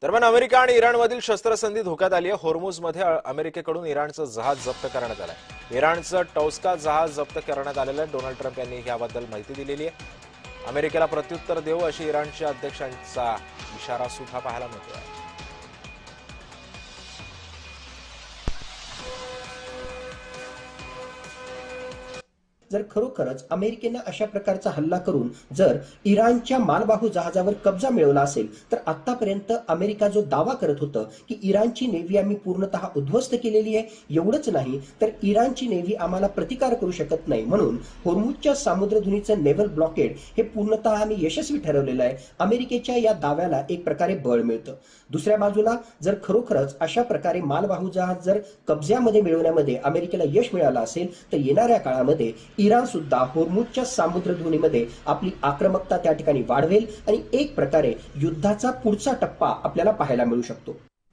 दरम्यान अमेरिका आणि इराणमधील शस्त्रसंधी धोक्यात आली आहे। होर्मुझमध्ये अमेरिकेकडून इराणचं जहाज जप्त करण्यात आलं आहे। इराणचं टौस्का जहाज जप्त करण्यात आलेलं आहे। डोनाल्ड ट्रम्प यांनी याबद्दल माहिती दिलेली आहे। अमेरिकेला प्रत्युत्तर देऊ अशी इराणच्या अध्यक्षांचा इशारा सुद्धा पाहायला मिळतोय। जर खरोखरच अमेरिकेनं अशा प्रकारचा हल्ला करून जर इराणच्या मालवाहू जहाजावर कब्जा मिळवला असेल तर आतापर्यंत अमेरिका जो दावा करत होतं की इराणची नेव्ही आम्ही पूर्णतः उद्ध्वस्त केलेली आहे, एवढंच नाही तर इराणची नेव्ही आम्हाला प्रतिकार करू शकत नाही, म्हणून होर्मुझच्या सामुद्रधुनीचं नेव्हल ब्लॉकेड हे पूर्णतः आम्ही यशस्वी ठरवलेलं आहे। अमेरिकेच्या या दाव्याला एक प्रकारे बळ मिळतं। दुसऱ्या बाजूला जर खरोखरच अशा प्रकारे मालवाहू जहाज जर कब्ज्यामध्ये मिळवण्यामध्ये अमेरिकेला यश मिळालं असेल तर येणाऱ्या काळामध्ये इराण सुद्धा होर्मुझच्या सामुद्रधुनीमध्ये आपली आक्रमकता त्या ठिकाणी वाढवेल आणि एक प्रकारे युद्धाचा पुढचा टप्पा आपल्याला पाहायला मिळू शकतो।